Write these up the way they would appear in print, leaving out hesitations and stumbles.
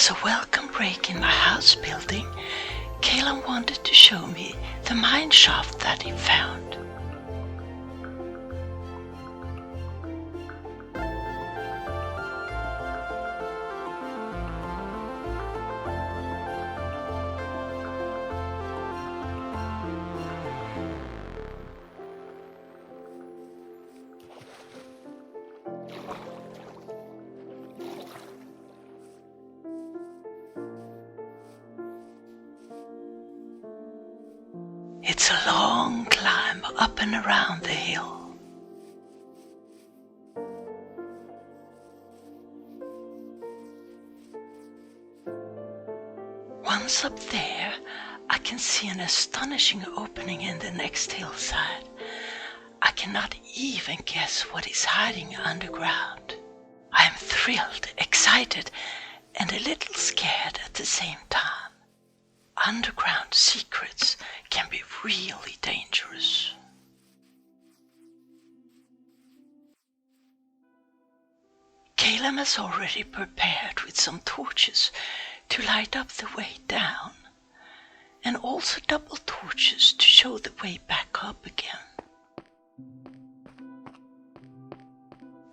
As a welcome break in my house building, Kalam wanted to show me the mineshaft that he found. It's a long climb up and around the hill. Once up there, I can see an astonishing opening in the next hillside. I cannot even guess what is hiding underground. I am thrilled, excited, and a little scared at the same time. Underground secrets can be really dangerous. Kalam has already prepared with some torches to light up the way down, and also double torches to show the way back up again.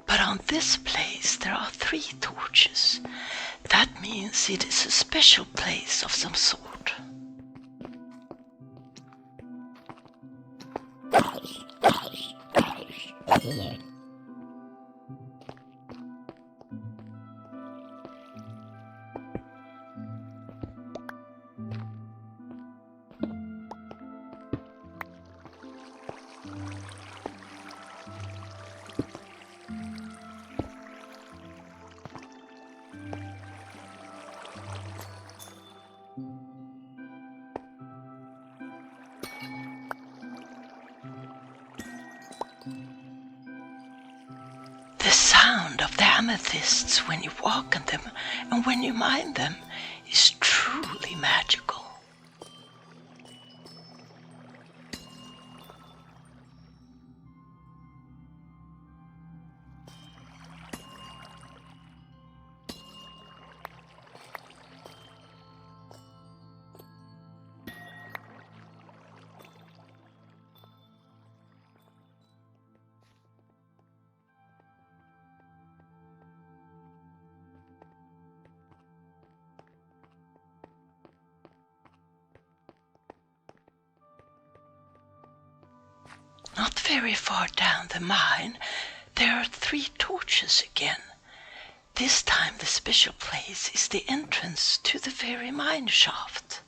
But on this place there are 3 torches. That means it is a special place of some sort. The sound of the amethysts when you walk on them and when you mine them is truly magical. Not very far down the mine, there are 3 torches again. This time the special place is the entrance to the very mine shaft.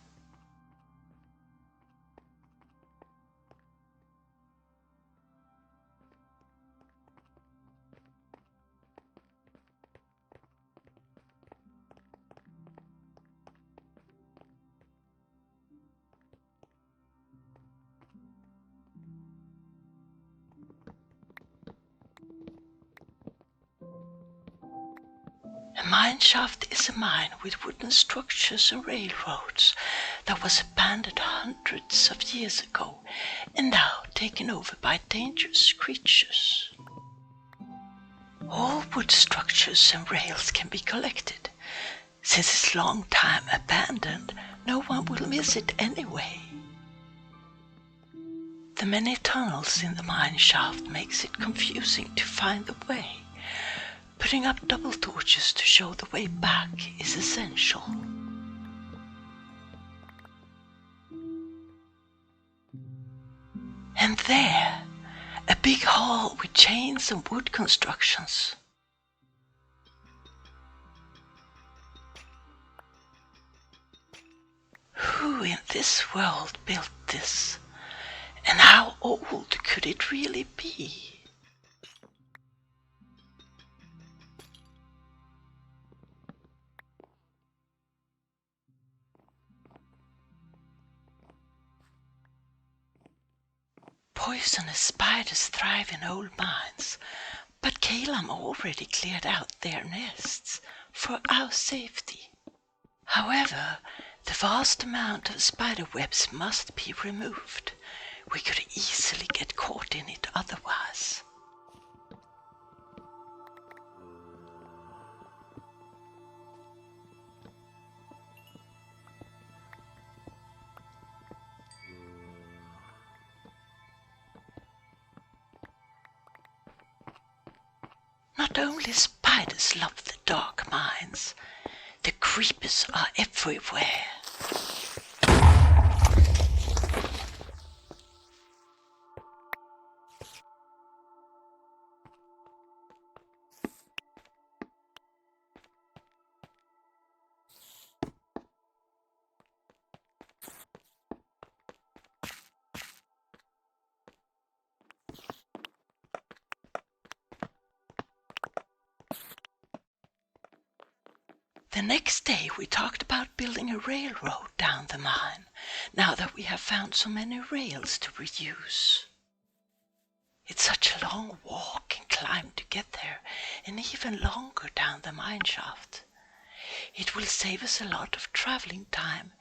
A mine shaft is a mine with wooden structures and railroads that was abandoned hundreds of years ago and now taken over by dangerous creatures. All wood structures and rails can be collected. Since it's long time abandoned, no one will miss it anyway. The many tunnels in the mine shaft makes it confusing to find the way. Putting up double torches to show the way back is essential. And there, a big hall with chains and wood constructions. Who in this world built this? And how old could it really be? Poisonous spiders thrive in old mines, but Kalam already cleared out their nests for our safety. However, the vast amount of spider webs must be removed. We could easily get caught in it otherwise. Not only spiders love the dark mines, the creepers are everywhere. The next day we talked about building a railroad down the mine, now that we have found so many rails to reuse. It's such a long walk and climb to get there, and even longer down the mineshaft. It will save us a lot of traveling time,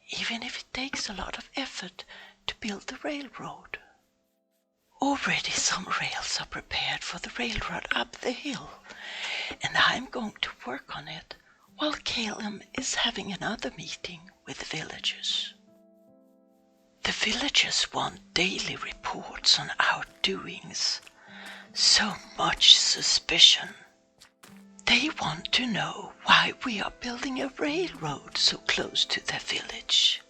even if it takes a lot of effort to build the railroad. Already some rails are prepared for the railroad up the hill, and I'm going to work on it while Kalam is having another meeting with the villagers. The villagers want daily reports on our doings. So much suspicion. They want to know why we are building a railroad so close to their village.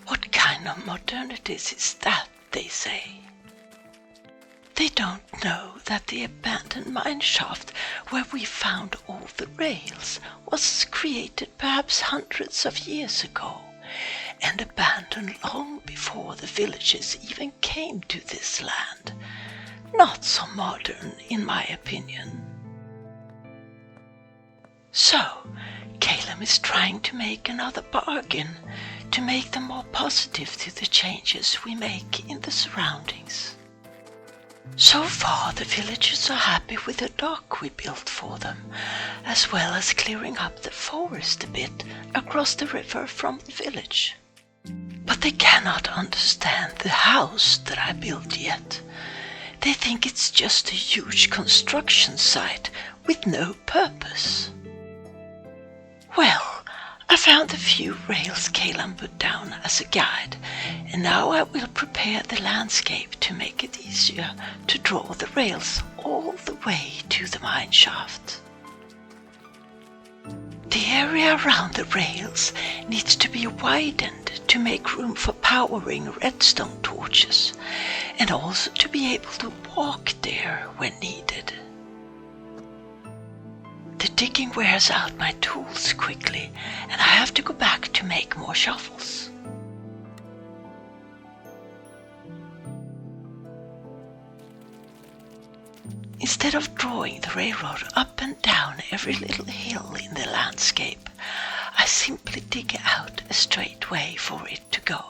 What kind of modernities is that, they say. They don't know that the abandoned mineshaft where we found all the rails was created perhaps hundreds of years ago and abandoned long before the villagers even came to this land. Not so modern, in my opinion. So, Kalam is trying to make another bargain to make them more positive to the changes we make in the surroundings. So far, the villagers are happy with the dock we built for them, as well as clearing up the forest a bit across the river from the village. But they cannot understand the house that I built yet. They think it's just a huge construction site with no purpose. Well, I found the few rails Kalam put down as a guide, and now I will prepare the landscape to make it easier to draw the rails all the way to the mineshaft. The area around the rails needs to be widened to make room for powering redstone torches, and also to be able to walk there when needed. The digging wears out my tools quickly, and I have to go back to make more shovels. Instead of drawing the railroad up and down every little hill in the landscape, I simply dig out a straight way for it to go.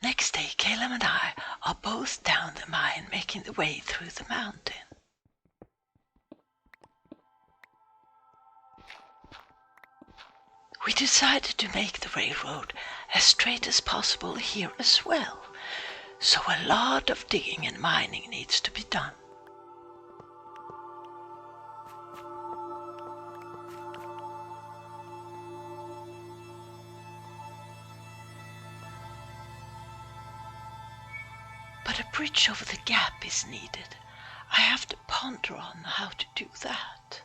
Next day, Kalam and I are both down the mine making the way through the mountain. We decided to make the railroad as straight as possible here as well, so a lot of digging and mining needs to be done. But a bridge over the gap is needed. I have to ponder on how to do that.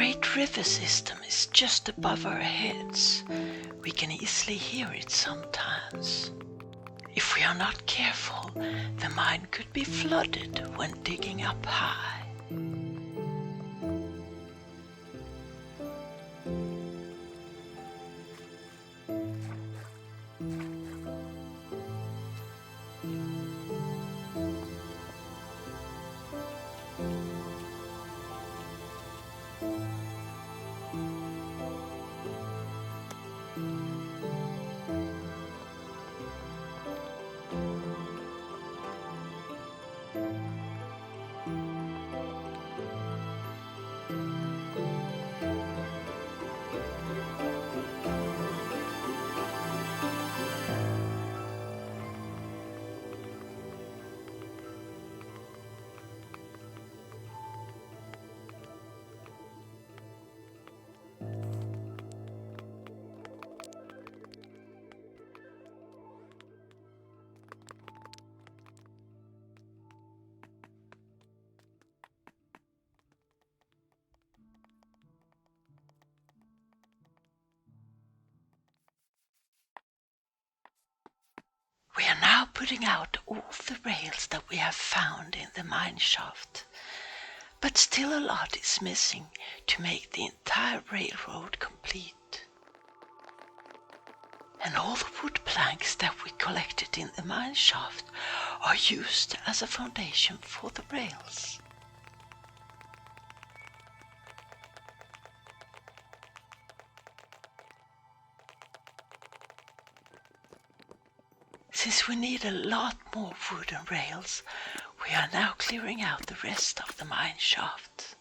great river system is just above our heads. We can easily hear it sometimes. If we are not careful, the mine could be flooded when digging up high. We are now putting out all the rails that we have found in the mine shaft, but still a lot is missing to make the entire railroad complete. And all the wood planks that we collected in the mine shaft are used as a foundation for the rails. Since we need a lot more wooden rails, we are now clearing out the rest of the mine shaft.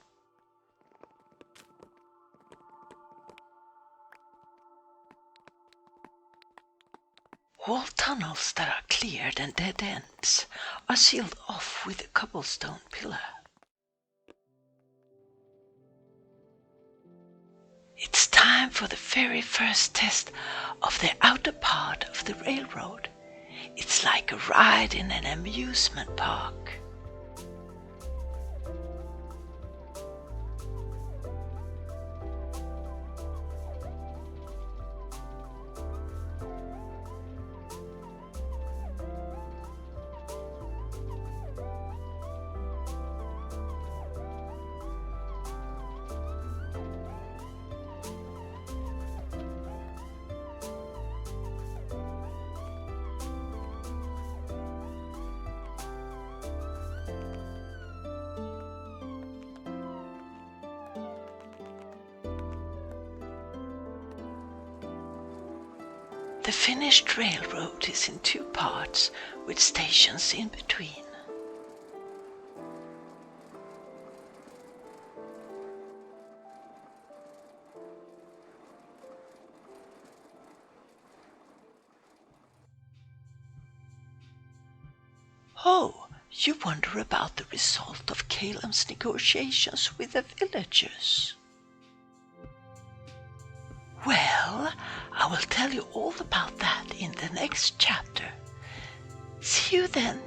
All tunnels that are cleared and dead ends are sealed off with a cobblestone pillar. It's time for the very first test of the outer part of the railroad. It's like a ride in an amusement park. The finished railroad is in two parts with stations in between. Oh, you wonder about the result of Kalam's negotiations with the villagers. Well, I will tell you all about that in the next chapter. See you then.